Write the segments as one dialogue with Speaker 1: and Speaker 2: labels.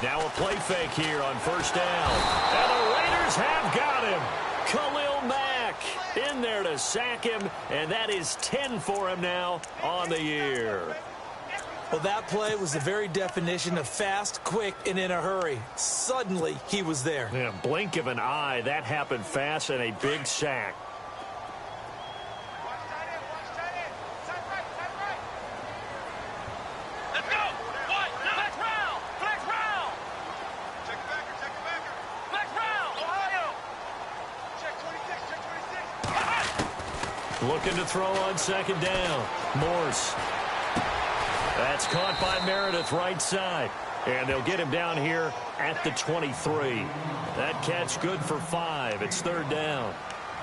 Speaker 1: Now a play fake here on first down. And the Raiders have got him. Khalil Mack in there to sack him, and that is 10 for him now on the year.
Speaker 2: Well, that play was the very definition of fast, quick, and in a hurry. Suddenly, he was there.
Speaker 1: Yeah, blink of an eye. That happened fast and a big sack. Looking to throw on second down. Morse. That's caught by Meredith right side. And they'll get him down here at the 23. That catch good for 5. It's third down.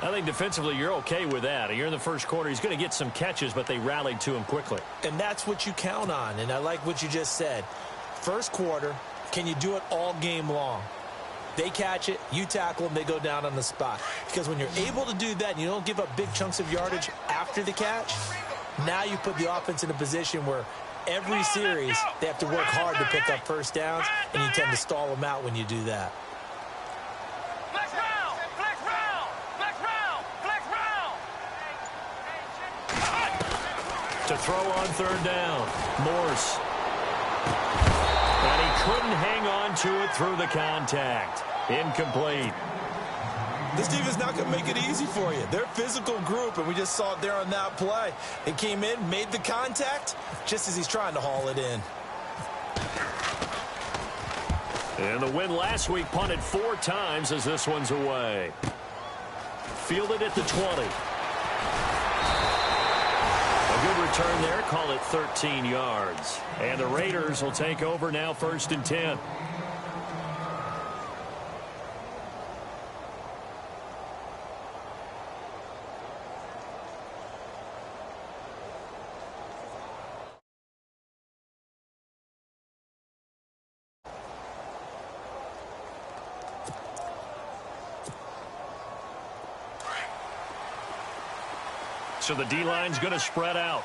Speaker 1: I think defensively you're okay with that. You're in the first quarter. He's going to get some catches, but they rallied to him quickly.
Speaker 2: And that's what you count on. And I like what you just said. First quarter, can you do it all game long? They catch it, you tackle them, they go down on the spot. Because when you're able to do that and you don't give up big chunks of yardage after the catch, now you put the offense in a position where every series they have to work hard to pick up first downs, and you tend to stall them out when you do that.
Speaker 1: To throw on third down, Morse. And he couldn't hang on to it through the contact. Incomplete.
Speaker 2: This defense not going to make it easy for you. They're a physical group, and we just saw it there on that play. They came in, made the contact, just as he's trying to haul it in.
Speaker 1: And the win last week punted 4 times as this one's away. Fielded at the 20. A good return there. Call it 13 yards. And the Raiders will take over now, first and 10. So the D-line's going to spread out.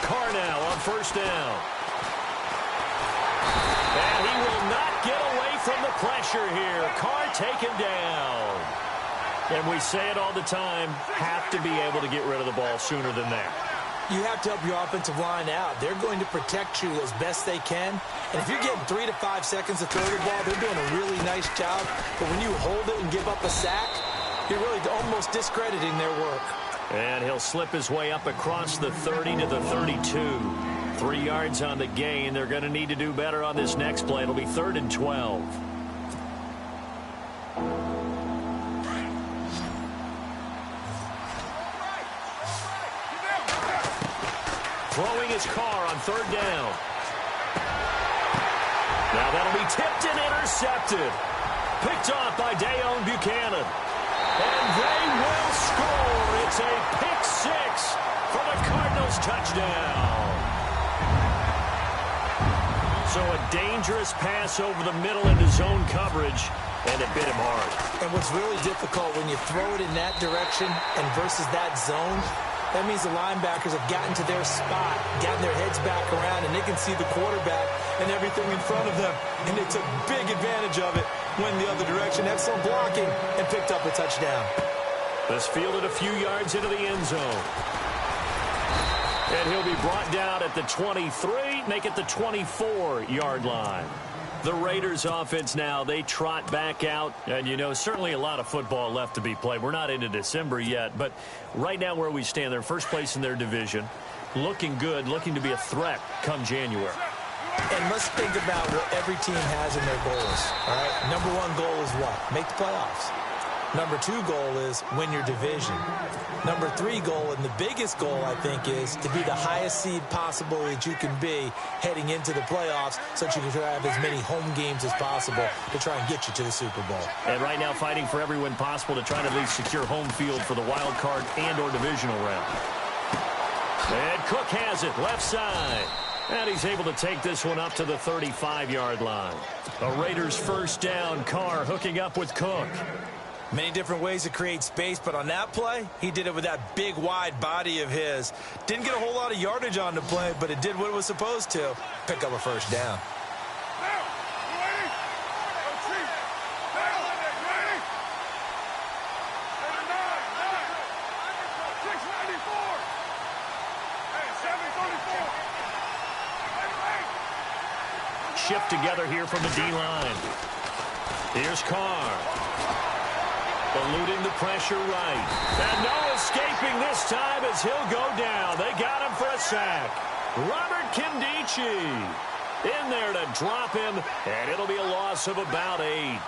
Speaker 1: Carr now on first down. And he will not get away from the pressure here. Carr taken down. And we say it all the time, have to be able to get rid of the ball sooner than that.
Speaker 2: You have to help your offensive line out. They're going to protect you as best they can. And if you're getting 3 to 5 seconds to throw the ball, they're doing a really nice job. But when you hold it and give up a sack, you're really almost discrediting their work.
Speaker 1: And he'll slip his way up across the 30 to the 32. 3 yards on the gain. They're going to need to do better on this next play. It'll be 3rd and 12. Throwing his Carr on 3rd down. Now that'll be tipped and intercepted. Picked off by Dayon Buchanan. And they will score. It's a pick 6 for the Cardinals touchdown. So a dangerous pass over the middle into zone coverage, and it bit him hard.
Speaker 2: And what's really difficult when you throw it in that direction and versus that zone, that means the linebackers have gotten to their spot, gotten their heads back around, and they can see the quarterback and everything in front of them. And they took big advantage of it, went the other direction, excellent blocking, and picked up a touchdown.
Speaker 1: This fielded a few yards into the end zone. And he'll be brought down at the 23, make it the 24-yard line. The Raiders offense now, they trot back out. And, you know, certainly a lot of football left to be played. We're not into December yet. But right now where we stand, they're first place in their division. Looking good, looking to be a threat come January.
Speaker 2: And let's think about what every team has in their goals. All right, number 1 goal is what? Make the playoffs. Number 2 goal is win your division. Number 3 goal, and the biggest goal, I think, is to be the highest seed possible that you can be heading into the playoffs so that you can try to have as many home games as possible to try and get you to the Super Bowl.
Speaker 1: And right now fighting for every win possible to try to at least secure home field for the wild card and or divisional round. And Cook has it, left side. And he's able to take this one up to the 35-yard line. A Raiders first down. Carr hooking up with Cook.
Speaker 2: Many different ways to create space, but on that play, he did it with that big, wide body of his. Didn't get a whole lot of yardage on the play, but it did what it was supposed to. Pick up a first down.
Speaker 1: Shift together here from the D-line. Here's Carr. Eluding the pressure right. And no escaping this time as he'll go down. They got him for a sack. Robert Kindici in there to drop him, and it'll be a loss of about 8.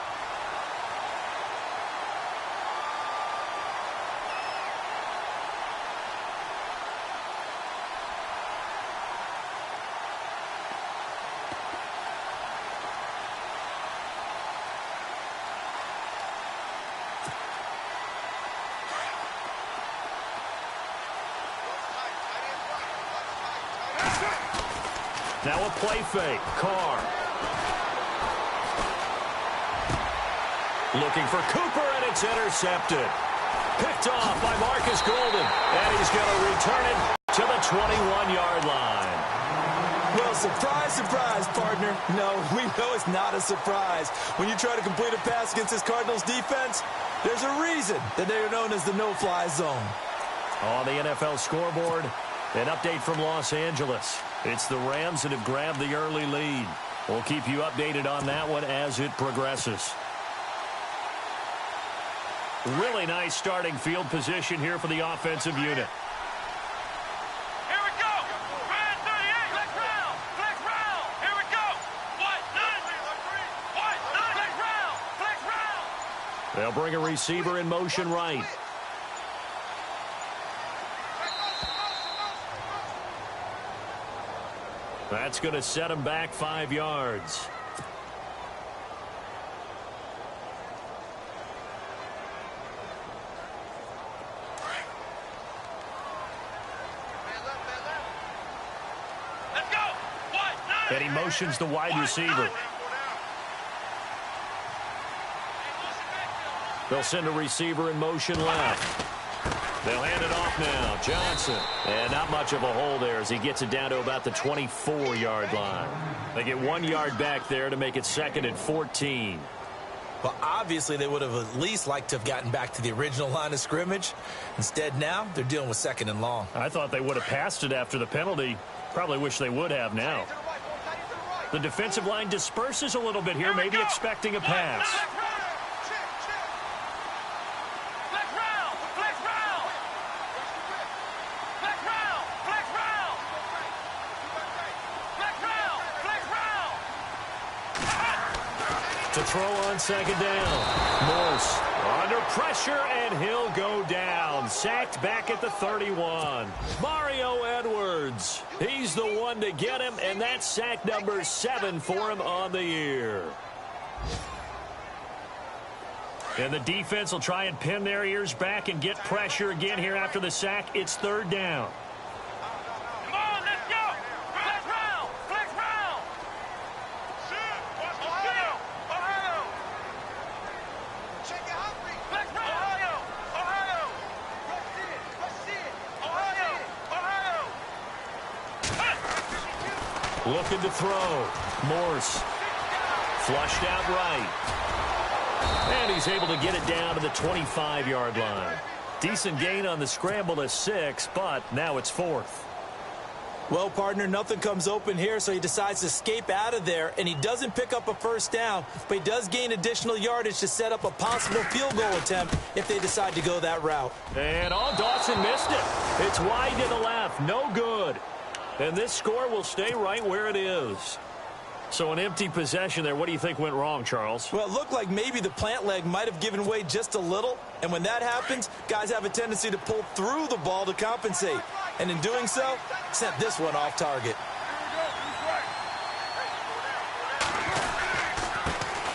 Speaker 1: Now a play fake. Carr. Looking for Cooper, and it's intercepted. Picked off by Marcus Golden. And he's going to return it to the 21-yard line.
Speaker 2: Well, surprise, surprise, partner. No, we know it's not a surprise. When you try to complete a pass against this Cardinals defense, there's a reason that they are known as the no-fly zone.
Speaker 1: On the NFL scoreboard, an update from Los Angeles. It's the Rams that have grabbed the early lead. We'll keep you updated on that one as it progresses. Really nice starting field position here for the offensive unit.
Speaker 3: Here we go. Red 38. Flex round. Flex round. Here we go. White 9. White 9. Flex round. Flex round.
Speaker 1: They'll bring a receiver in motion right. That's going to set him back 5 yards.
Speaker 3: Let's go. White 9.
Speaker 1: And he motions the wide receiver. They'll send a receiver in motion left. They'll hand it off now. Johnson. And not much of a hole there as he gets it down to about the 24-yard line. They get 1 yard back there to make it 2nd and 14.
Speaker 2: Well, obviously, they would have at least liked to have gotten back to the original line of scrimmage. Instead, now, they're dealing with 2nd and long.
Speaker 1: I thought they would have passed it after the penalty. Probably wish they would have now. The defensive line disperses a little bit here, maybe expecting a pass. To throw on 2nd down. Morse under pressure, and he'll go down. Sacked back at the 31. Mario Edwards. He's the one to get him, and that's sack number 7 for him on the year. And the defense will try and pin their ears back and get pressure again here after the sack. It's 3rd down. Looking to throw. Morse. Flushed out right. And he's able to get it down to the 25-yard line. Decent gain on the scramble to 6, but now it's 4th.
Speaker 2: Well, partner, nothing comes open here, so he decides to escape out of there, and he doesn't pick up a first down, but he does gain additional yardage to set up a possible field goal attempt if they decide to go that route.
Speaker 1: And Dawson missed it. It's wide to the left. No good. And this score will stay right where it is. So an empty possession there. What do you think went wrong, Charles?
Speaker 2: Well, it looked like maybe the plant leg might have given way just a little. And when that happens, guys have a tendency to pull through the ball to compensate. And in doing so, sent this one off target.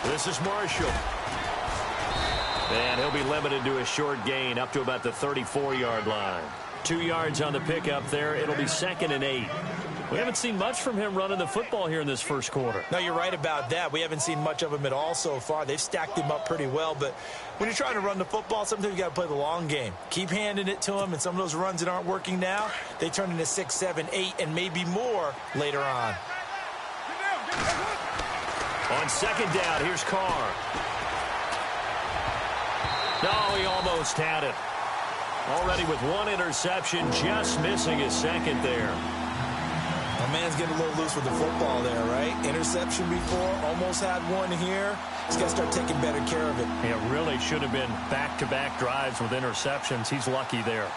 Speaker 1: This is Marshall. And he'll be limited to a short gain up to about the 34-yard line. 2 yards on the pickup there. It'll be 2nd and 8. We haven't seen much from him running the football here in this first quarter.
Speaker 2: No, you're right about that. We haven't seen much of him at all so far. They've stacked him up pretty well, but when you're trying to run the football, sometimes you got to play the long game. Keep handing it to him, and some of those runs that aren't working now, they turn into 6, 7, 8, and maybe more later on.
Speaker 1: On second down, here's Carr. No, he almost had it. Already with one interception, just missing his second there.
Speaker 2: My man's getting a little loose with the football there, right? Interception before, almost had one here. He's got to start taking better care of it.
Speaker 1: It really should have been back-to-back drives with interceptions. He's lucky there.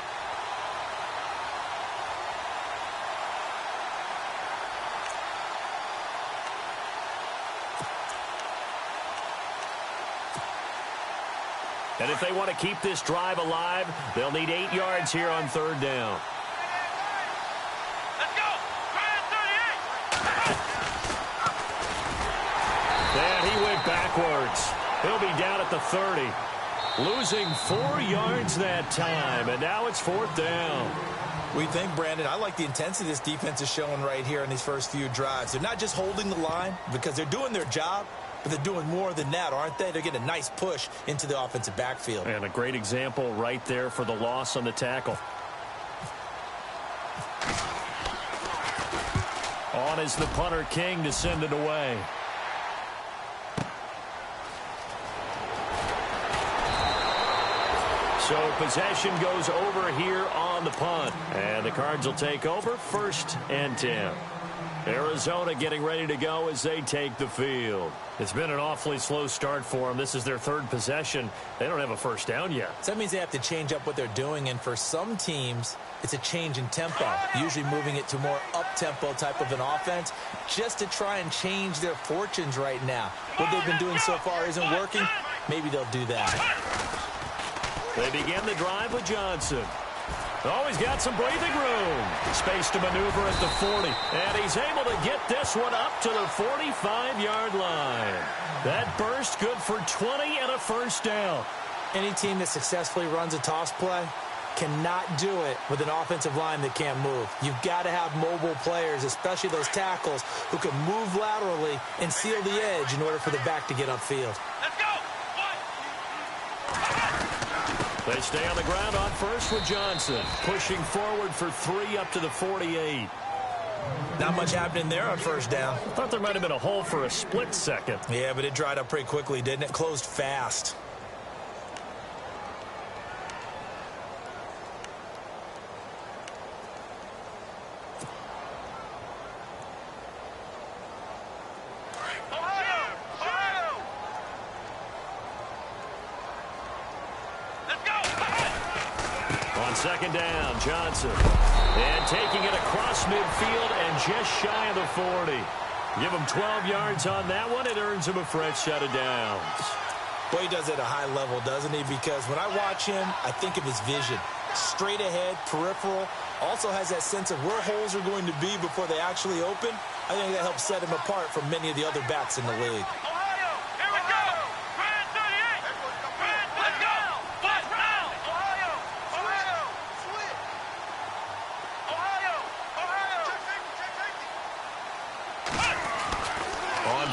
Speaker 1: And if they want to keep this drive alive, they'll need 8 yards here on third down.
Speaker 3: Let's go.
Speaker 1: And he went backwards. He'll be down at the 30. Losing 4 yards that time, and now it's fourth down.
Speaker 2: We think, Brandon, I like the intensity this defense is showing right here in these first few drives. They're not just holding the line because they're doing their job, but they're doing more than that, aren't they? They're getting a nice push into the offensive backfield.
Speaker 1: And a great example right there for the loss on the tackle. On is the punter, King, to send it away. So possession goes over here on the punt. And the Cards will take over, 1st and 10. Arizona getting ready to go as they take the field. It's been an awfully slow start for them. This is their 3rd possession. They don't have a first down yet.
Speaker 2: So that means they have to change up what they're doing, and for some teams, it's a change in tempo, usually moving it to more up-tempo type of an offense just to try and change their fortunes right now. What they've been doing so far isn't working. Maybe they'll do that.
Speaker 1: They begin the drive with Johnson. Oh, he's got some breathing room. Space to maneuver at the 40. And he's able to get this one up to the 45-yard line. That burst good for 20 and a first down.
Speaker 2: Any team that successfully runs a toss play cannot do it with an offensive line that can't move. You've got to have mobile players, especially those tackles, who can move laterally and seal the edge in order for the back to get upfield.
Speaker 3: Let's go.
Speaker 1: They stay on the ground on first with Johnson. Pushing forward for 3 up to the 48.
Speaker 2: Not much happening there on first down.
Speaker 1: I thought there might have been a hole for a split second.
Speaker 2: Yeah, but it dried up pretty quickly, didn't it? Closed fast.
Speaker 1: Second down, Johnson. And taking it across midfield and just shy of the 40. Give him 12 yards on that one. It earns him a fresh set of downs.
Speaker 2: Well, he does it at a high level, doesn't he? Because when I watch him, I think of his vision. Straight ahead, peripheral. Also has that sense of where holes are going to be before they actually open. I think that helps set him apart from many of the other backs in the league.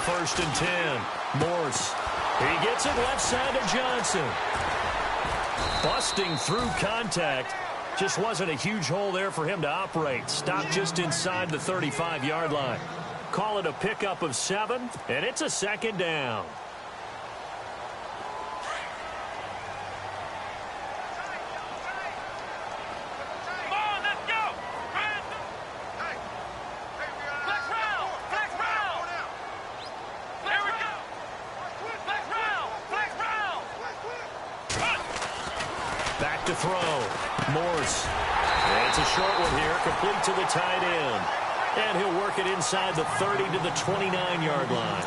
Speaker 1: First and 10. Morse. He gets it left side to Johnson. Busting through contact. Just wasn't a huge hole there for him to operate. Stopped just inside the 35-yard line. Call it a pickup of 7, and it's a second down. To throw. Morse. And it's a short one here, complete to the tight end. And he'll work it inside the 30 to the 29-yard line.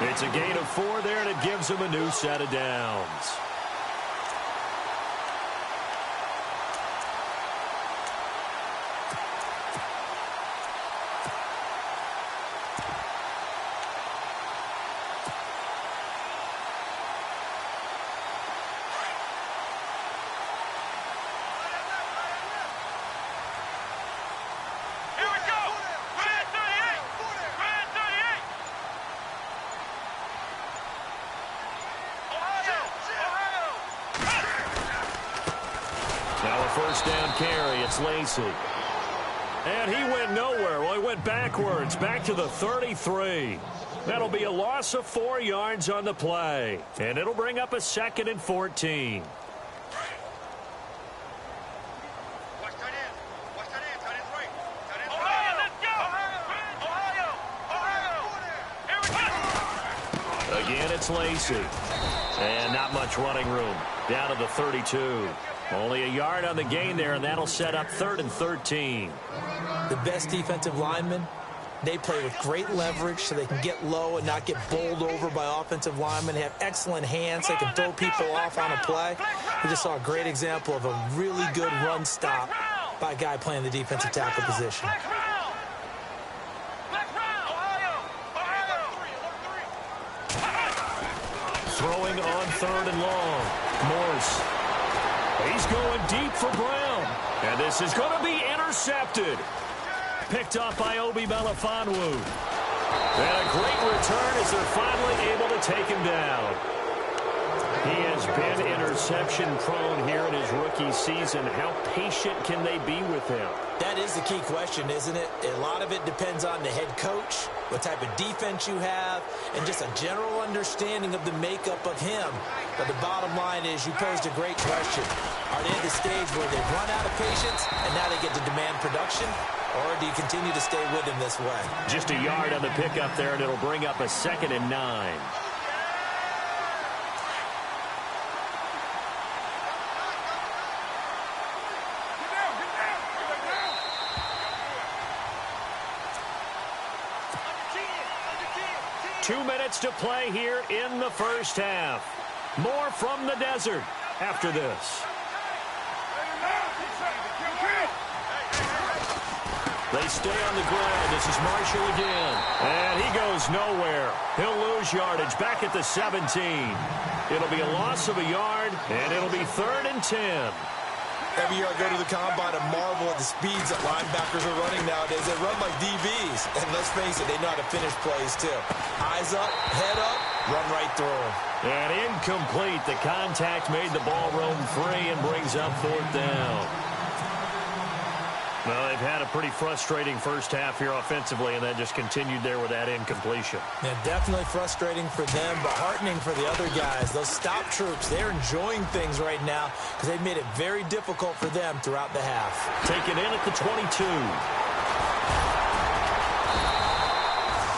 Speaker 1: It's a gain of 4 there, and it gives him a new set of downs. Now a first down carry. It's Lacy. And he went nowhere. Well, he went backwards, back to the 33. That'll be a loss of 4 yards on the play. And it'll bring up a 2nd and 14. Again, it's Lacy. And not much running room. Down to the 32. Only a yard on the gain there, and that'll set up 3rd and 13.
Speaker 2: The best defensive linemen, they play with great leverage so they can get low and not get bowled over by offensive linemen. They have excellent hands. They can throw people off on a play. We just saw a great example of a really good run stop by a guy playing the defensive tackle position.
Speaker 1: Throwing on 3rd and long. Morse. He's going deep for Brown. And this is going to be intercepted. Picked up by Obi Melifonwu. And a great return as they're finally able to take him down. He has been interception prone here in his rookie season. How patient can they be with him?
Speaker 2: That is the key question, isn't it? A lot of it depends on the head coach, what type of defense you have, and just a general understanding of the makeup of him. But the bottom line is you posed a great question. Are they at the stage where they've run out of patience and now they get to demand production? Or do you continue to stay with him this way?
Speaker 1: Just a yard on the pickup there, and it'll bring up a 2nd and 9. Two minutes to play here in the first half. More from the desert after this. They stay on the ground. This is Marshall again. And he goes nowhere. He'll lose yardage back at the 17. It'll be a loss of a yard, and it'll be 3rd and 10.
Speaker 2: Every year I go to the combine and marvel at the speeds that linebackers are running nowadays. They run like DBs. And let's face it, they know how to finish plays too. Eyes up, head up, run right through them.
Speaker 1: And incomplete. The contact made the ball roam free and brings up 4th down. Well, they've had a pretty frustrating first half here offensively, and then just continued there with that incompletion.
Speaker 2: Yeah, definitely frustrating for them, but heartening for the other guys. Those stop troops, they're enjoying things right now because they've made it very difficult for them throughout the half.
Speaker 1: Taken in at the 22.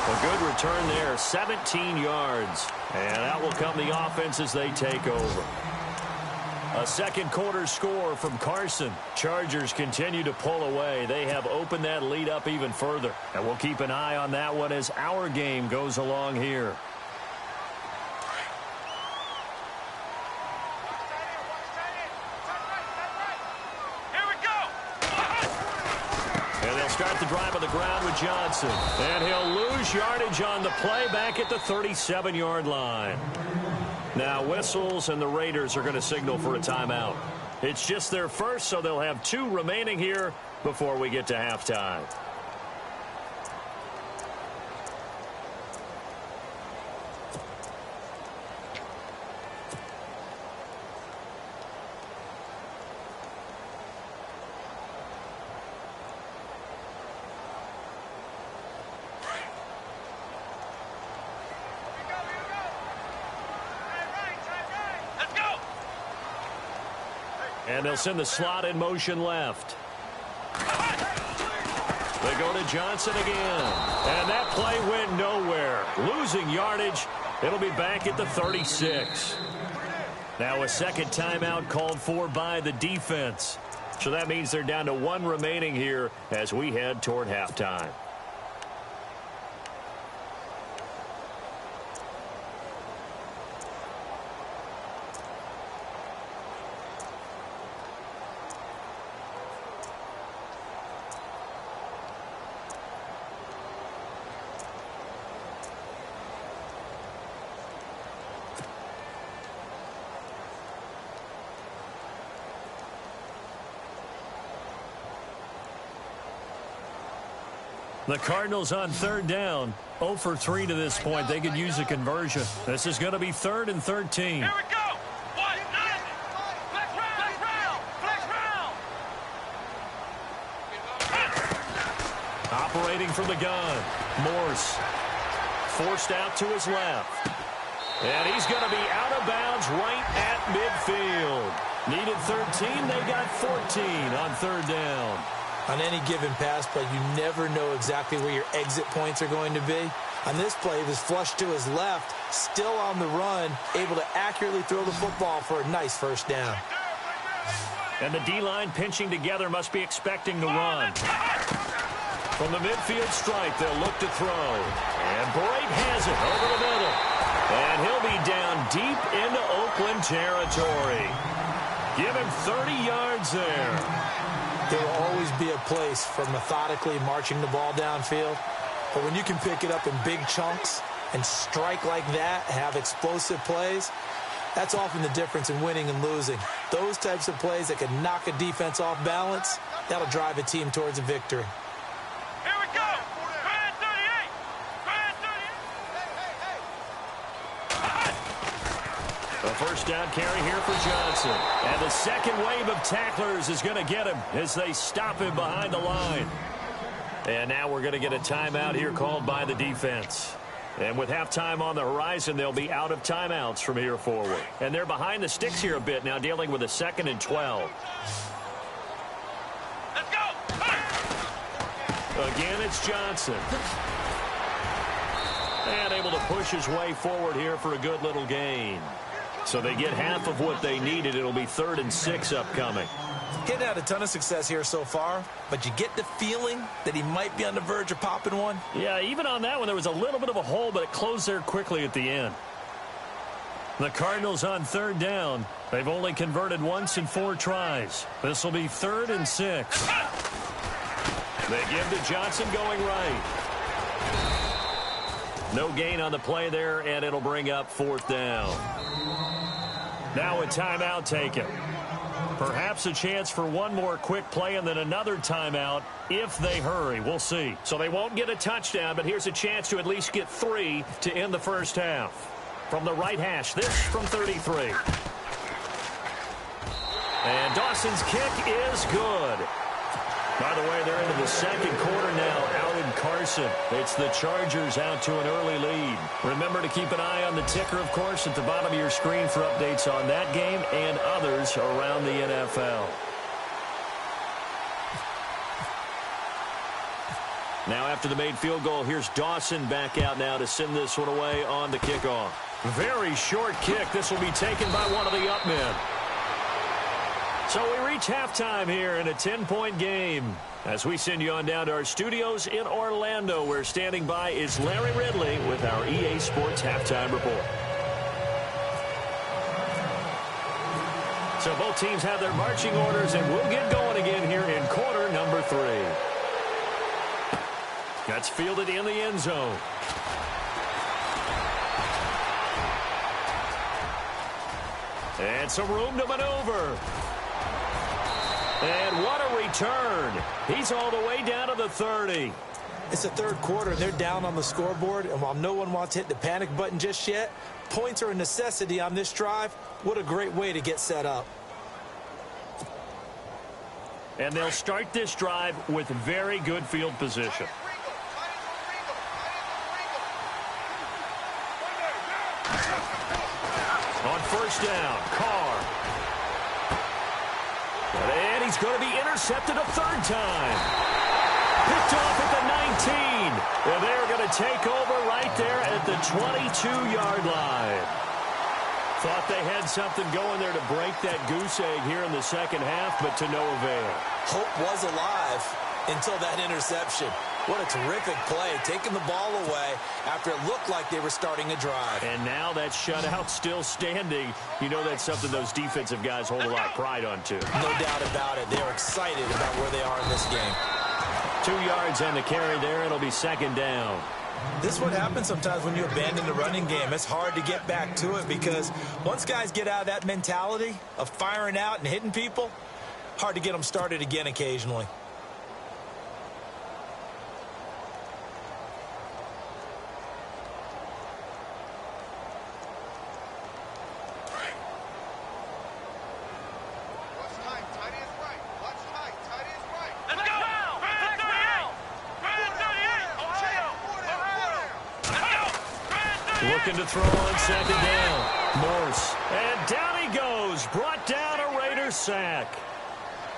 Speaker 1: A good return there, 17 yards. And out will come the offense as they take over. A second quarter score from Carson. Chargers continue to pull away. They have opened that lead up even further. And we'll keep an eye on that one as our game goes along here. And they'll start the drive on the ground with Johnson. And he'll lose yardage on the play back at the 37-yard line. Now whistles, and the Raiders are going to signal for a timeout. It's just their first, so they'll have 2 remaining here before we get to halftime. And they'll send the slot in motion left. They go to Johnson again. And that play went nowhere. Losing yardage. It'll be back at the 36. Now a second timeout called for by the defense. So that means they're down to 1 remaining here as we head toward halftime. The Cardinals on 3rd down. 0 for 3 to this point. They could use a conversion. This is going to be 3rd and 13.
Speaker 3: Here we go. 1, 9. Flex round. Flex round. Flex round.
Speaker 1: Separating from the gun. Morse forced out to his left. And he's going to be out of bounds right at midfield. Needed 13. They got 14 on third down.
Speaker 2: On any given pass play, you never know exactly where your exit points are going to be. On this play, he was flushed to his left, still on the run, able to accurately throw the football for a nice first down.
Speaker 1: And the D-line pinching together must be expecting to run. From the midfield stripe, they'll look to throw. And Bright has it over the middle. And he'll be down deep into Oakland territory. Give him 30 yards there.
Speaker 2: There will always be a place for methodically marching the ball downfield. But when you can pick it up in big chunks and strike like that, have explosive plays, that's often the difference in winning and losing. Those types of plays that can knock a defense off balance, that'll drive a team towards a victory.
Speaker 3: Here we go. Brand 38. Brand 38.
Speaker 1: A first down carry here for Johnson. And the second wave of tacklers is going to get him as they stop him behind the line. And now we're going to get a timeout here called by the defense. And with halftime on the horizon, they'll be out of timeouts from here forward. And they're behind the sticks here a bit now, dealing with a 2nd and 12.
Speaker 3: Let's go.
Speaker 1: Again, it's Johnson. And able to push his way forward here for a good little gain. So they get half of what they needed. It'll be 3rd and 6 upcoming.
Speaker 2: He's had a ton of success here so far, but you get the feeling that he might be on the verge of popping one.
Speaker 1: Yeah, even on that one, there was a little bit of a hole, but it closed there quickly at the end. The Cardinals on 3rd down. They've only converted once in 4 tries. This will be 3rd and 6. They give to Johnson going right. No gain on the play there, and it'll bring up 4th down. Now a timeout taken. Perhaps a chance for one more quick play and then another timeout if they hurry. We'll see. So they won't get a touchdown, but here's a chance to at least get 3 to end the first half. From the right hash, this from 33. And Dawson's kick is good. By the way, they're into the second quarter now out in Carson. It's the Chargers out to an early lead. Remember to keep an eye on the ticker, of course, at the bottom of your screen for updates on that game and others around the NFL. Now after the made field goal, here's Dawson back out now to send this one away on the kickoff. Very short kick. This will be taken by one of the up men. So we reach halftime here in a 10-point game. As we send you on down to our studios in Orlando, where standing by is Larry Ridley with our EA Sports Halftime Report. So both teams have their marching orders, and we'll get going again here in quarter number 3. That's fielded in the end zone. And some room to maneuver. And what a return. He's all the way down to the 30.
Speaker 2: It's the 3rd quarter, and they're down on the scoreboard, and while no one wants to hit the panic button just yet, points are a necessity on this drive. What a great way to get set up.
Speaker 1: And they'll start this drive with very good field position. On first down, Carr. And he's going to be intercepted a 3rd time. Picked off at the 19. And they're going to take over right there at the 22-yard line. Thought they had something going there to break that goose egg here in the second half, but to no avail.
Speaker 2: Hope was alive until that interception. What a terrific play, taking the ball away after it looked like they were starting a drive.
Speaker 1: And now that shutout still standing. You know that's something those defensive guys hold a lot of pride on, too.
Speaker 2: No doubt about it. They are excited about where they are in this game.
Speaker 1: 2 yards on the carry there. It'll be 2nd down.
Speaker 2: This is what happens sometimes when you abandon the running game. It's hard to get back to it because once guys get out of that mentality of firing out and hitting people, hard to get them started again occasionally.
Speaker 3: Let's go. Brand 38. Brand 38.
Speaker 1: looking to throw on second down. Morse. And down he goes. Brought down a Raiders sack.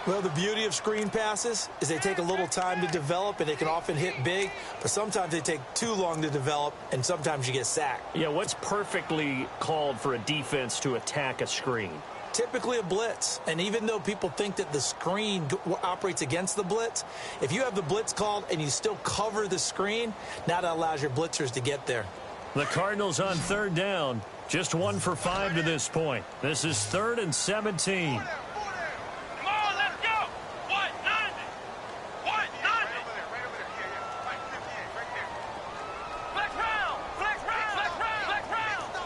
Speaker 2: Well, the beauty of screen passes is they take a little time to develop, and they can often hit big, but sometimes they take too long to develop, and sometimes you get sacked.
Speaker 1: Yeah, what's perfectly called for a defense to attack a screen?
Speaker 2: Typically a blitz, and even though people think that the screen operates against the blitz, if you have the blitz called and you still cover the screen, now that allows your blitzers to get there.
Speaker 1: The Cardinals on third down, just 1 for 5 to this point. This is 3rd and 17.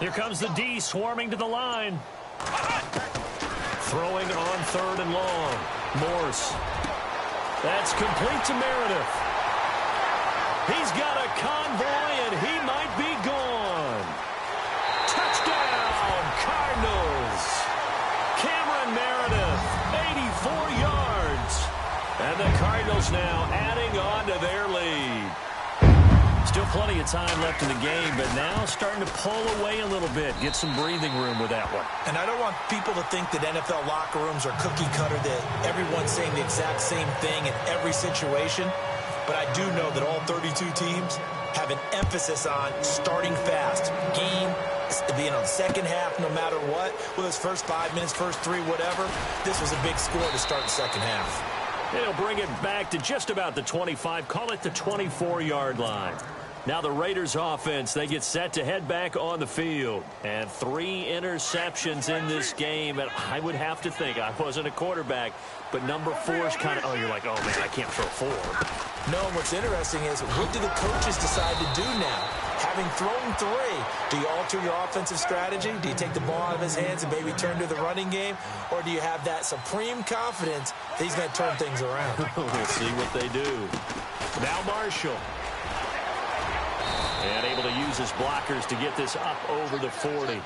Speaker 1: Here comes the D swarming to the line. Throwing on 3rd and long. Morse. That's complete to Meredith. He's got a convoy, and he might be gone. Touchdown, Cardinals. Cameron Meredith, 84 yards. And the Cardinals now adding on to their lead. Still plenty of time left in the game, but now starting to pull away a little bit. Get some breathing room with that one.
Speaker 2: And I don't want people to think that NFL locker rooms are cookie cutter, that everyone's saying the exact same thing in every situation. But I do know that all 32 teams have an emphasis on starting fast. Game, being on second half no matter what. Whether it's first 5 minutes, first 3, whatever. This was a big score to start the second half.
Speaker 1: They'll bring it back to just about the 25. Call it the 24-yard line. Now the Raiders offense, they get set to head back on the field. And 3 interceptions in this game. And I would have to think, I wasn't a quarterback, but number 4 is kind of, you're like, oh, man, I can't throw 4.
Speaker 2: No, what's interesting is, what do the coaches decide to do now? Having thrown 3, do you alter your offensive strategy? Do you take the ball out of his hands and maybe turn to the running game? Or do you have that supreme confidence that he's going to turn things around?
Speaker 1: We'll see what they do. Now Marshall. And able to use his blockers to get this up over the 40.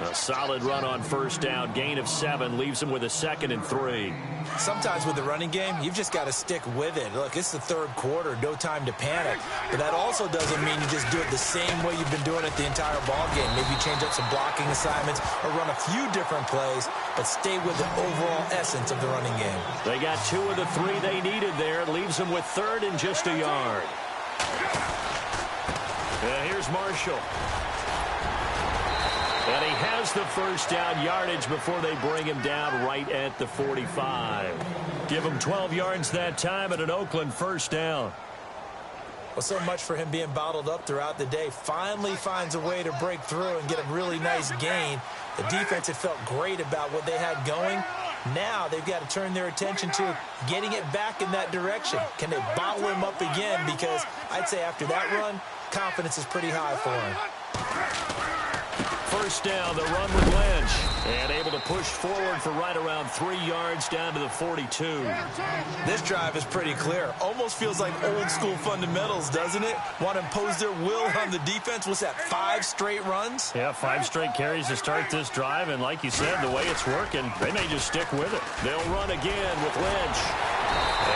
Speaker 1: A solid run on first down. Gain of 7 leaves him with a 2nd and 3.
Speaker 2: Sometimes with the running game, you've just got to stick with it. Look, it's the 3rd quarter, no time to panic. But that also doesn't mean you just do it the same way you've been doing it the entire ball game. Maybe change up some blocking assignments or run a few different plays, but stay with the overall essence of the running game.
Speaker 1: They got 2 of the 3 they needed there. Leaves them with 3rd and just a yard. Here's Marshall. And he has the first down yardage before they bring him down right at the 45. Give him 12 yards that time and an Oakland first down.
Speaker 2: Well, so much for him being bottled up throughout the day. Finally finds a way to break through and get a really nice gain. The defense had felt great about what they had going. Now they've got to turn their attention to getting it back in that direction. Can they bottle him up again? Because I'd say after that run, confidence is pretty high for him.
Speaker 1: First down, the run with Lynch. And able to push forward for right around 3 yards down to the 42.
Speaker 2: This drive is pretty clear. Almost feels like old school fundamentals, doesn't it? Want to impose their will on the defense. What's that, 5 straight runs?
Speaker 1: Yeah, 5 straight carries to start this drive. And like you said, the way it's working, they may just stick with it. They'll run again with Lynch.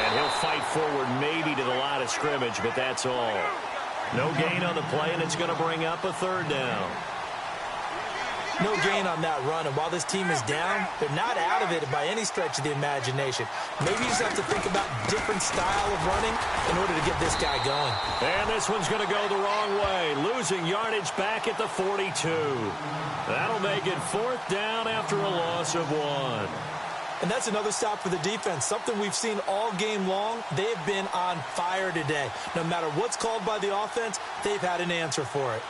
Speaker 1: And he'll fight forward maybe to the line of scrimmage, but that's all. No gain on the play, and it's going to bring up a 3rd down.
Speaker 2: No gain on that run, and while this team is down, they're not out of it by any stretch of the imagination. Maybe you just have to think about different style of running in order to get this guy going.
Speaker 1: And this one's going to go the wrong way, losing yardage back at the 42. That'll make it 4th down after a loss of 1.
Speaker 2: And that's another stop for the defense, something we've seen all game long. They have been on fire today. No matter what's called by the offense, they've had an answer for it.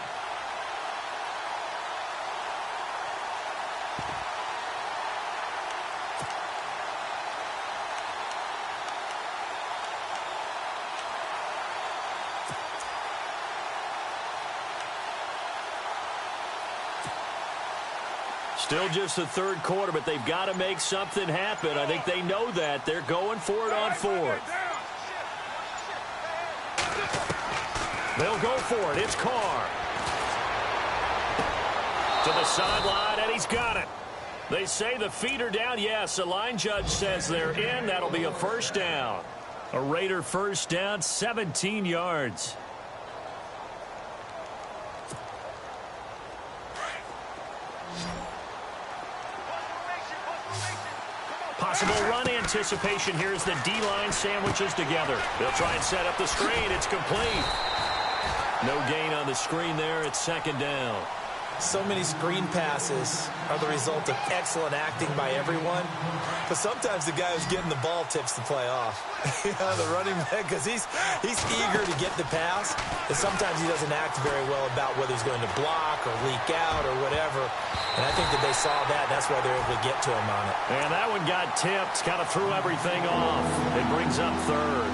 Speaker 1: Still just the 3rd quarter, but they've got to make something happen. I think they know that. They're going for it on 4th. They'll go for it. It's Carr. To the sideline, and he's got it. They say the feet are down. Yes, the line judge says they're in. That'll be a first down. A Raider first down, 17 yards. Possible run anticipation here as the D-line sandwiches together. They'll try and set up the screen. It's complete. No gain on the screen there. It's second down.
Speaker 2: So many screen passes are the result of excellent acting by everyone. But sometimes the guy who's getting the ball tips the play off. The running back, because he's eager to get the pass. And sometimes he doesn't act very well about whether he's going to block or leak out or whatever. And I think that they saw that. That's why they're able to get to him on it.
Speaker 1: And that one got tipped. Kind of threw everything off. It brings up third.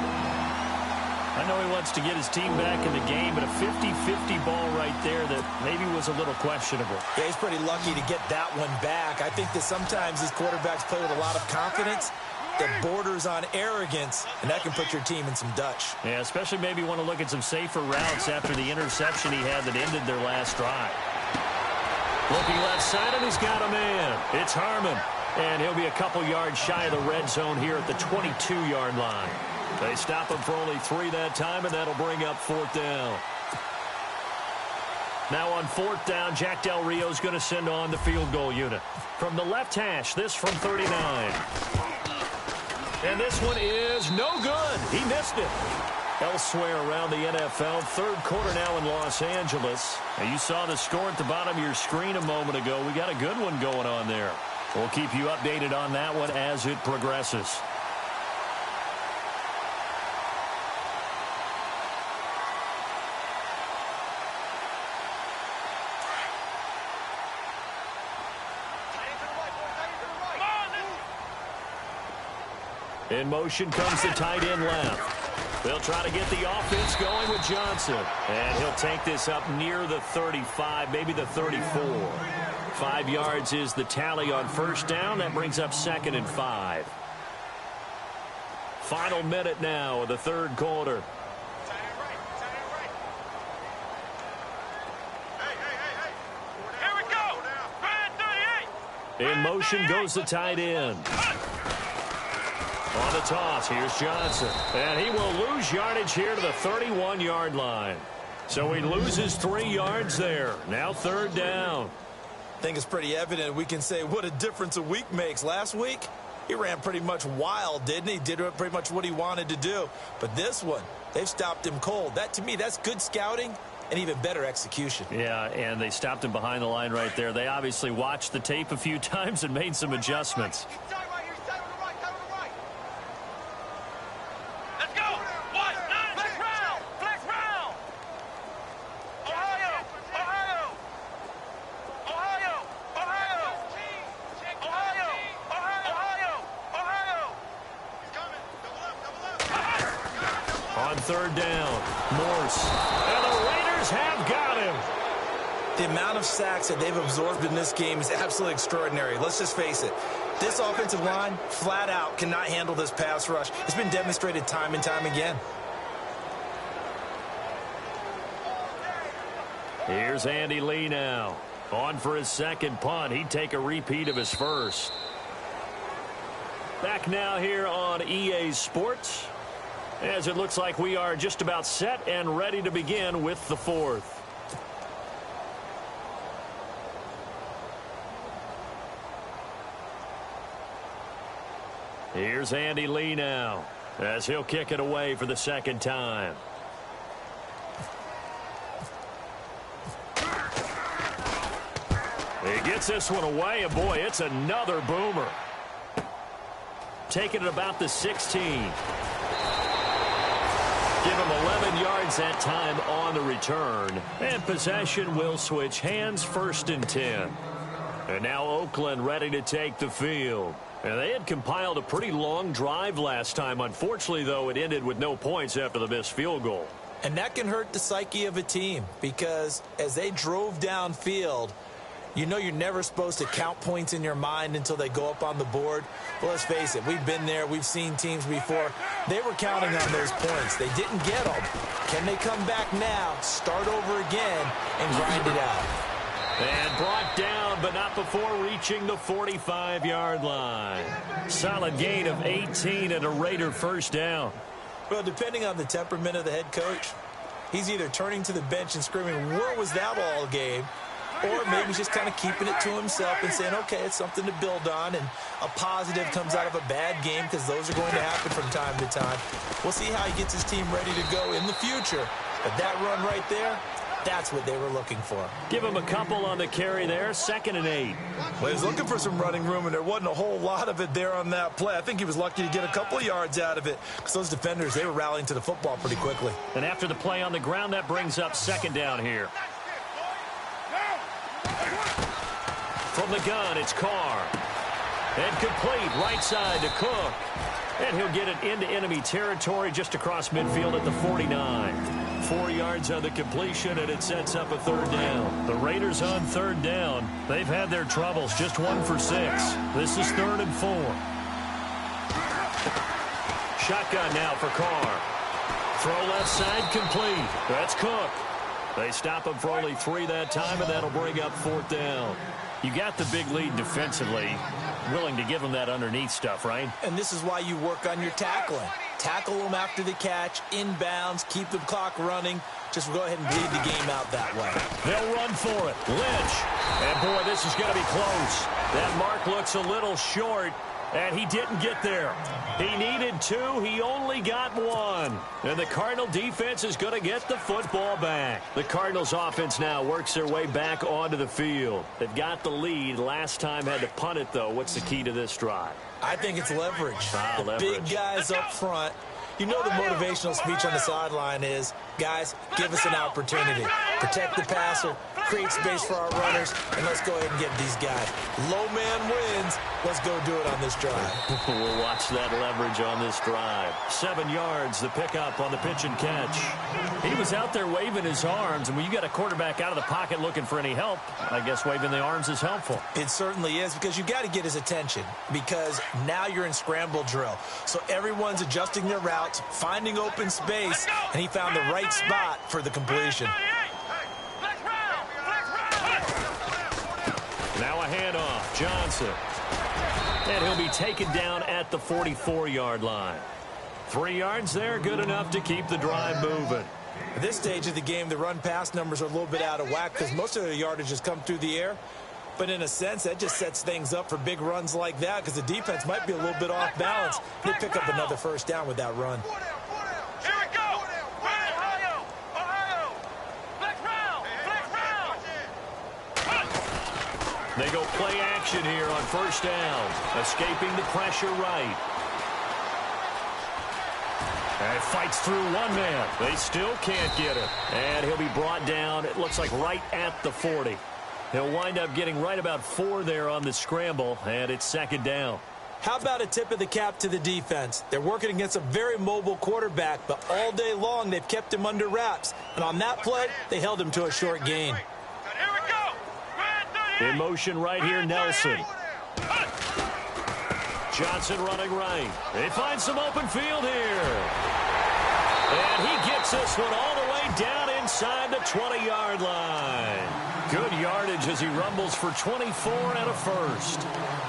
Speaker 1: I know he wants to get his team back in the game, but a 50-50 ball right there that maybe was a little questionable.
Speaker 2: Yeah, he's pretty lucky to get that one back. I think that sometimes these quarterbacks play with a lot of confidence that borders on arrogance, and that can put your team in some Dutch.
Speaker 1: Yeah, especially maybe want to look at some safer routes after the interception he had that ended their last drive. Looking left side, and he's got a man. It's Harmon, and he'll be a couple yards shy of the red zone here at the 22-yard line. They stop him for only 3 that time, and that'll bring up fourth down. Now on fourth down, Jack Del Rio's going to send on the field goal unit. From the left hash, this from 39. And this one is no good. He missed it. Elsewhere around the NFL, third quarter now in Los Angeles. Now you saw the score at the bottom of your screen a moment ago. We got a good one going on there. We'll keep you updated on that one as it progresses. In motion comes the tight end left. They'll try to get the offense going with Johnson. And he'll take this up near the 35, maybe the 34. 5 yards is the tally on first down. That brings up 2nd and 5. Final minute now of the third quarter.
Speaker 3: Here we go. Red 38.
Speaker 1: In motion goes the tight end. On the toss, here's Johnson. And he will lose yardage here to the 31-yard line. So he loses 3 yards there. Now third down.
Speaker 2: I think it's pretty evident. We can say what a difference a week makes. Last week, he ran pretty much wild, didn't he? Did pretty much what he wanted to do. But this one, they've stopped him cold. That, to me, that's good scouting and even better execution.
Speaker 1: Yeah, and they stopped him behind the line right there. They obviously watched the tape a few times and made some adjustments. On third down, Morse. And the Raiders have got him.
Speaker 2: The amount of sacks that they've absorbed in this game is absolutely extraordinary. Let's just face it. This offensive line, flat out, cannot handle this pass rush. It's been demonstrated time and time again.
Speaker 1: Here's Andy Lee now. On for his second punt. He'd take a repeat of his first. Back now here on EA Sports, as it looks like we are just about set and ready to begin with the fourth. Here's Andy Lee now, as he'll kick it away for the second time. He gets this one away, and boy, it's another boomer. Taking it about the 16. Give him 11 yards that time on the return. And possession will switch hands, 1st and 10. And now Oakland ready to take the field. And they had compiled a pretty long drive last time. Unfortunately, though, it ended with no points after the missed field goal.
Speaker 2: And that can hurt the psyche of a team because as they drove downfield, you know you're never supposed to count points in your mind until they go up on the board. Well, let's face it, we've been there. We've seen teams before. They were counting on those points. They didn't get them. Can they come back now, start over again, and grind it out?
Speaker 1: And brought down, but not before reaching the 45-yard line. Solid gain of 18 and a Raider first down.
Speaker 2: Well, depending on the temperament of the head coach, he's either turning to the bench and screaming, "Where was that all game?" or maybe he's just kind of keeping it to himself and saying, okay, it's something to build on, and a positive comes out of a bad game, because those are going to happen from time to time. We'll see how he gets his team ready to go in the future. But that run right there, that's what they were looking for.
Speaker 1: Give him a couple on the carry there, 2nd and 8.
Speaker 2: Well, he was looking for some running room, and there wasn't a whole lot of it there on that play. I think he was lucky to get a couple of yards out of it, because those defenders, they were rallying to the football pretty quickly.
Speaker 1: And after the play on the ground, that brings up 2nd down here. From the gun, it's Carr. And complete, right side to Cook. And he'll get it into enemy territory just across midfield at the 49. 4 yards on the completion, and it sets up a 3rd down. The Raiders on 3rd down. They've had their troubles, just 1 for 6. This is 3rd and 4. Shotgun now for Carr. Throw left side, complete. That's Cook. They stop him for only 3 that time, and that'll bring up 4th down. You got the big lead defensively. Willing to give him that underneath stuff, right?
Speaker 2: And this is why you work on your tackling. Tackle them after the catch, inbounds, keep the clock running. Just go ahead and bleed the game out that way.
Speaker 1: They'll run for it. Lynch. And, boy, this is going to be close. That mark looks a little short, and he didn't get there. He needed 2. He only got 1. And the Cardinal defense is going to get the football back. The Cardinals offense now works their way back onto the field. They've got the lead. Last time had to punt it, though. What's the key to this drive?
Speaker 2: I think it's leverage. The
Speaker 1: leverage.
Speaker 2: Big guys up front. You know the motivational speech on the sideline is, guys, give us an opportunity. Protect the passer, create space for our runners, and let's go ahead and get these guys. Low man wins. Let's go do it on this drive.
Speaker 1: We'll watch that leverage on this drive. 7 yards, the pickup on the pitch and catch. He was out there waving his arms, and when you got a quarterback out of the pocket looking for any help, I guess waving the arms is helpful.
Speaker 2: It certainly is, because you got to get his attention, because now you're in scramble drill. So everyone's adjusting their routes, finding open space, and he found the right spot for the completion.
Speaker 1: Now a handoff, Johnson. And he'll be taken down at the 44-yard line. 3 yards there, good enough to keep the drive moving.
Speaker 2: At this stage of the game, the run-pass numbers are a little bit out of whack because most of the yardage has come through the air. But in a sense, that just sets things up for big runs like that, because the defense might be a little bit off balance. They pick up another 1st down with that run.
Speaker 3: Here we go. Ohio. Ohio. Flex round. Flex round.
Speaker 1: They go play action here on 1st down. Escaping the pressure right. And fights through 1 man. They still can't get it. And he'll be brought down, it looks like right at the 40. He'll wind up getting right about 4 there on the scramble, and it's 2nd down.
Speaker 2: How about a tip of the cap to the defense? They're working against a very mobile quarterback, but all day long they've kept him under wraps. And on that play, they held him to a short gain.
Speaker 3: Here we go.
Speaker 1: In motion right here, Nelson. Johnson running right. They find some open field here. And he gets this one all the way down inside the 20-yard line. Good yardage as he rumbles for 24 and a 1st.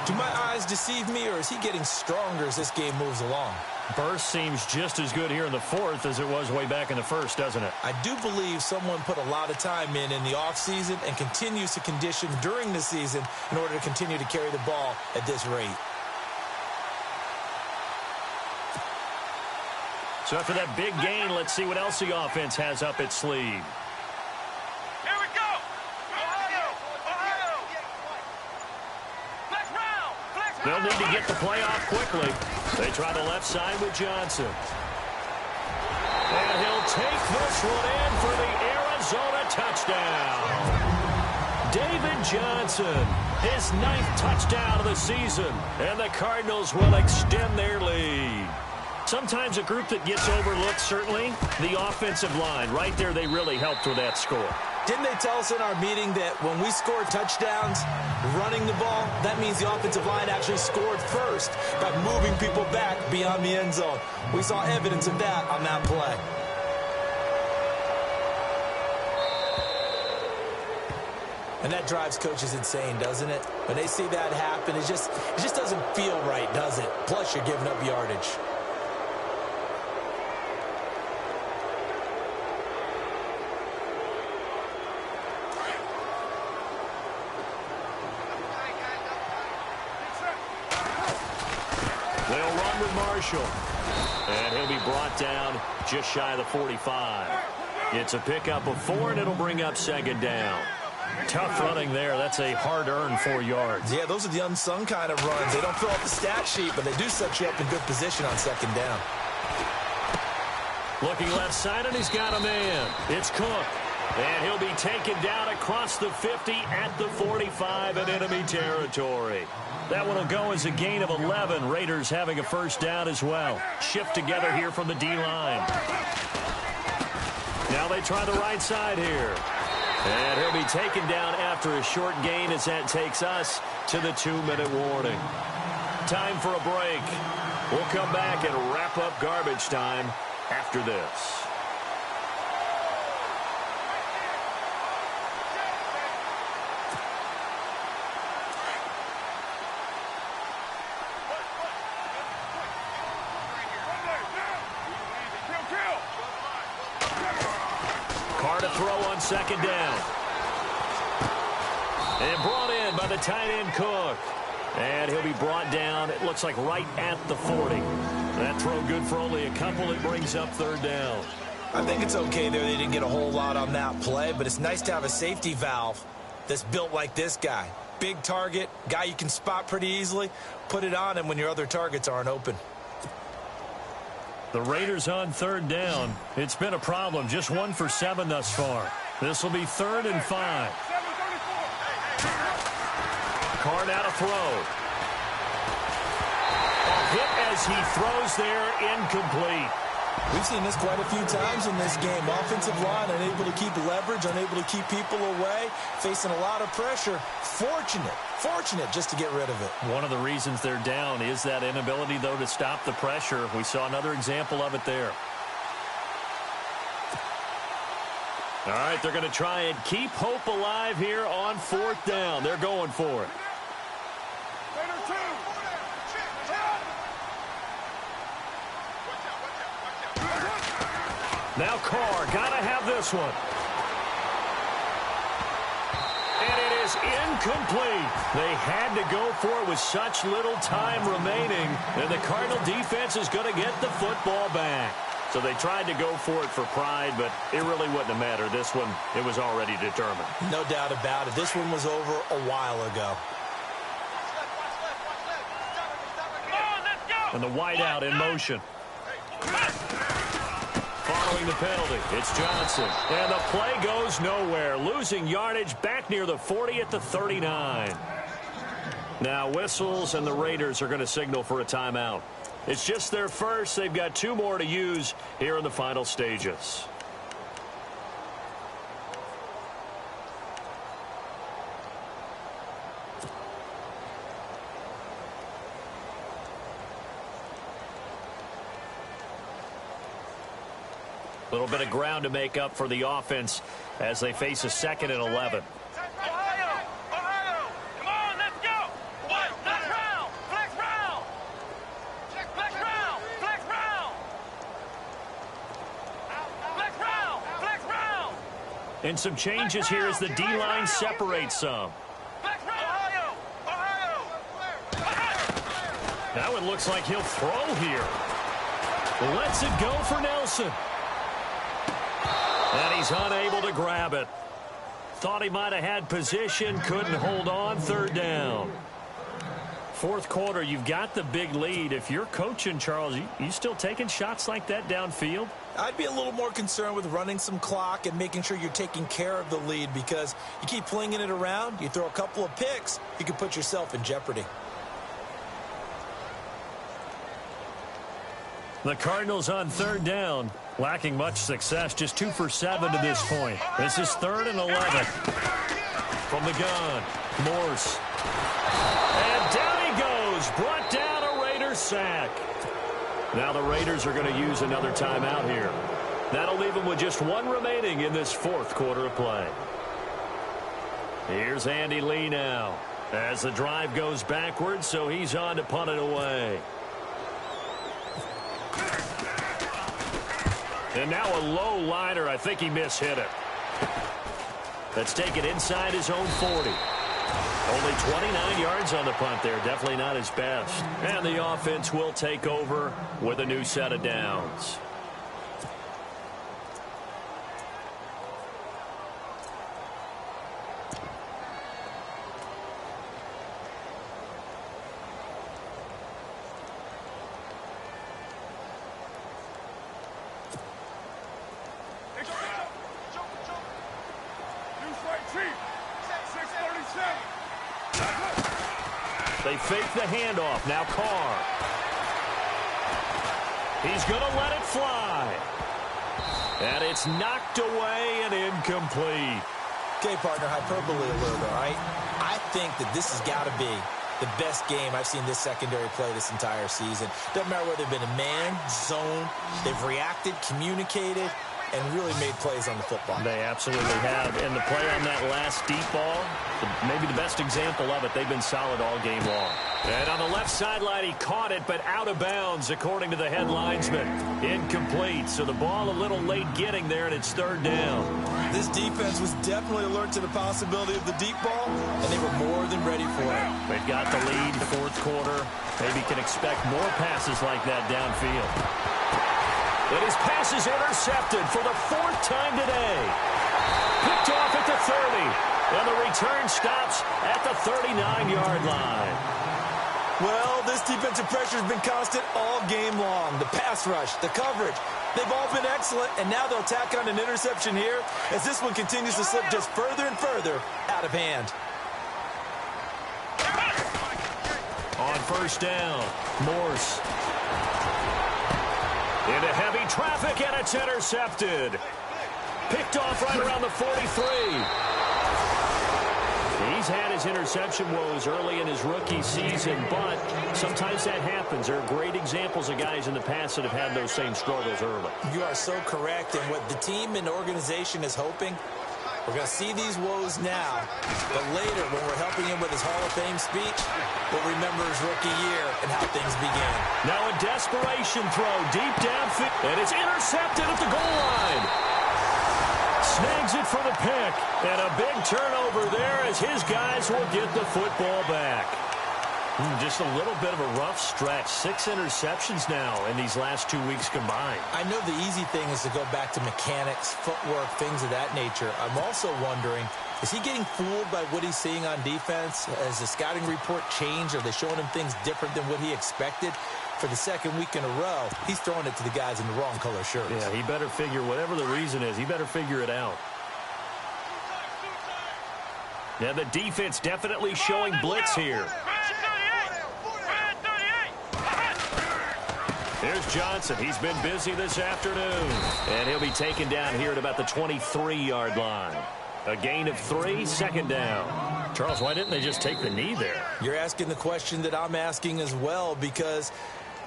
Speaker 2: Do my eyes deceive me, or is he getting stronger as this game moves along?
Speaker 1: Burst seems just as good here in the 4th as it was way back in the 1st, doesn't it?
Speaker 2: I do believe someone put a lot of time in the offseason and continues to condition during the season in order to continue to carry the ball at this rate.
Speaker 1: So after that big gain, let's see what else the offense has up its sleeve.
Speaker 3: Here we go. Ohio. Ohio. Flex round. Flex round.
Speaker 1: They'll need to get the play off quickly. They try the left side with Johnson. And he'll take this one in for the Arizona touchdown. David Johnson, his 9th touchdown of the season. And the Cardinals will extend their lead. Sometimes a group that gets overlooked, certainly, the offensive line. Right there, they really helped with that score.
Speaker 2: Didn't they tell us in our meeting that when we score touchdowns running the ball, that means the offensive line actually scored first by moving people back beyond the end zone? We saw evidence of that on that play. And that drives coaches insane, doesn't it? When they see that happen, it just doesn't feel right, does it? Plus, you're giving up yardage.
Speaker 1: with Marshall. And he'll be brought down just shy of the 45. It's a pickup of 4, and it'll bring up second down. Tough running there. That's a hard-earned 4 yards.
Speaker 2: Yeah, those are the unsung kind of runs. They don't fill up the stat sheet, but they do set you up in good position on second down.
Speaker 1: Looking left side, and he's got a man. It's Cook. And he'll be taken down across the 50 at the 45 in enemy territory. That one will go as a gain of 11. Raiders having a first down as well. Shift together here from the D-line. Now they try the right side here. And he'll be taken down after a short gain as that takes us to the 2-minute warning. Time for a break. We'll come back and wrap up garbage time after this. Second down. And brought in by the tight end Cook. And he'll be brought down, it looks like right at the 40. That throw good for only a couple. It brings up third down.
Speaker 2: I think it's okay there. They didn't get a whole lot on that play, but it's nice to have a safety valve that's built like this guy. Big target, guy you can spot pretty easily. Put it on him when your other targets aren't open.
Speaker 1: The Raiders on third down. It's been a problem. Just 1 for 7 thus far. This will be 3rd and 5. Carr out of throw. A hit as he throws there, incomplete.
Speaker 2: We've seen this quite a few times in this game. Offensive line unable to keep leverage, unable to keep people away, facing a lot of pressure. Fortunate just to get rid of it.
Speaker 1: One of the reasons they're down is that inability, though, to stop the pressure. We saw another example of it there. All right, they're going to try and keep hope alive here on 4th down. They're going for it. Now Carr, got to have this one. And it is incomplete. They had to go for it with such little time remaining. And the Cardinal defense is going to get the football back. So they tried to go for it for pride, but it really wouldn't have mattered. This one, it was already determined.
Speaker 2: No doubt about it. This one was over a while ago.
Speaker 1: And the wideout in motion. Following the penalty, it's Johnson. And the play goes nowhere. Losing yardage back near the 40 at the 39. Now whistles, and the Raiders are going to signal for a timeout. It's just their first. They've got 2 more to use here in the final stages. A little bit of ground to make up for the offense as they face a 2nd and 11. And some changes here as the D-line separates some. Now it looks like he'll throw here. Lets it go for Nelson. And he's unable to grab it. Thought he might have had position, couldn't hold on. 3rd down. 4th quarter, you've got the big lead. If you're coaching, Charles, you still taking shots like that downfield?
Speaker 2: I'd be a little more concerned with running some clock and making sure you're taking care of the lead, because you keep flinging it around, you throw a couple of picks, you can put yourself in jeopardy.
Speaker 1: The Cardinals on 3rd down, lacking much success, just 2 for 7 to this point. This is 3rd and 11. From the gun, Morse. And down he goes, brought down a Raiders sack. Now the Raiders are going to use another timeout here. That'll leave them with just 1 remaining in this 4th quarter of play. Here's Andy Lee now as the drive goes backwards, so he's on to punt it away. And now a low liner. I think he mishit it. That's taken inside his own 40. Only 29 yards on the punt there. Definitely not his best. And the offense will take over with a new set of downs. They fake the handoff. Now Carr. He's going to let it fly. And it's knocked away and incomplete.
Speaker 2: Okay, partner, hyperbole a little bit, right? I think that this has got to be the best game I've seen this secondary play this entire season. Doesn't matter whether they've been a man, zone, they've reacted, communicated, and really made plays on the football.
Speaker 1: They absolutely have. And the play on that last deep ball, maybe the best example of it, they've been solid all game long. And on the left sideline, he caught it, but out of bounds, according to the head linesman. Incomplete. So the ball a little late getting there, and it's third down.
Speaker 2: This defense was definitely alert to the possibility of the deep ball, and they were more than ready for it.
Speaker 1: They've got the lead, fourth quarter. Maybe can expect more passes like that downfield. And his pass is intercepted for the fourth time today. Picked off at the 30. And the return stops at the 39-yard line.
Speaker 2: Well, this defensive pressure has been constant all game long. The pass rush, the coverage, they've all been excellent. And now they'll tack on an interception here as this one continues to slip just further and further out of hand.
Speaker 1: On first down, Morse. Into heavy traffic, and it's intercepted. Picked off right around the 43. He's had his interception woes early in his rookie season, but sometimes that happens. There are great examples of guys in the past that have had those same struggles early.
Speaker 2: You are so correct, and what the team and organization is hoping, we're going to see these woes now, but later when we're helping him with his Hall of Fame speech, we'll remember his rookie year and how things began.
Speaker 1: Now a desperation throw deep downfield, and it's intercepted at the goal line. Snags it for the pick, and a big turnover there as his guys will get the football back. Just a little bit of a rough stretch. 6 interceptions now in these last 2 weeks combined.
Speaker 2: I know the easy thing is to go back to mechanics, footwork, things of that nature. I'm also wondering, is he getting fooled by what he's seeing on defense? Has the scouting report changed? Are they showing him things different than what he expected? For the second week in a row, he's throwing it to the guys in the wrong color shirts.
Speaker 1: Yeah, he better figure, whatever the reason is, he better figure it out. Yeah, the defense definitely showing blitz here. Here's Johnson. He's been busy this afternoon. And he'll be taken down here at about the 23-yard line. A gain of 3, second down. Charles, why didn't they just take the knee there?
Speaker 2: You're asking the question that I'm asking as well, because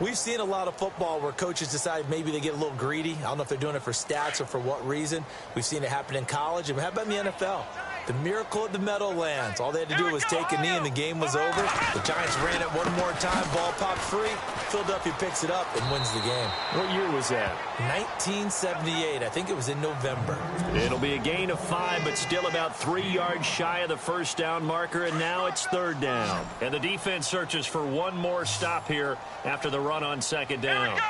Speaker 2: we've seen a lot of football where coaches decide maybe they get a little greedy. I don't know if they're doing it for stats or for what reason. We've seen it happen in college. And how about in the NFL? The miracle at the Meadowlands. All they had to do was take a knee and the game was over. The Giants ran it one more time. Ball popped free. Philadelphia picks it up and wins the game.
Speaker 1: What year was that?
Speaker 2: 1978. I think it was in November.
Speaker 1: It'll be a gain of 5, but still about 3 yards shy of the first down marker, and now it's third down. And the defense searches for one more stop here after the run on second down.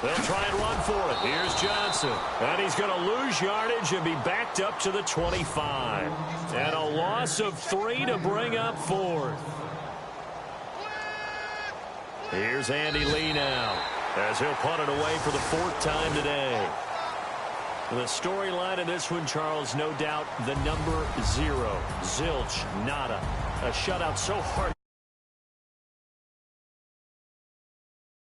Speaker 1: They'll try and run for it. Here's Johnson. And he's going to lose yardage and be backed up to the 25. And a loss of 3 to bring up 4th. Here's Andy Lee now, as he'll punt it away for the 4th time today. The storyline of this one, Charles, no doubt the number 0. Zilch, nada. A shutout so hard.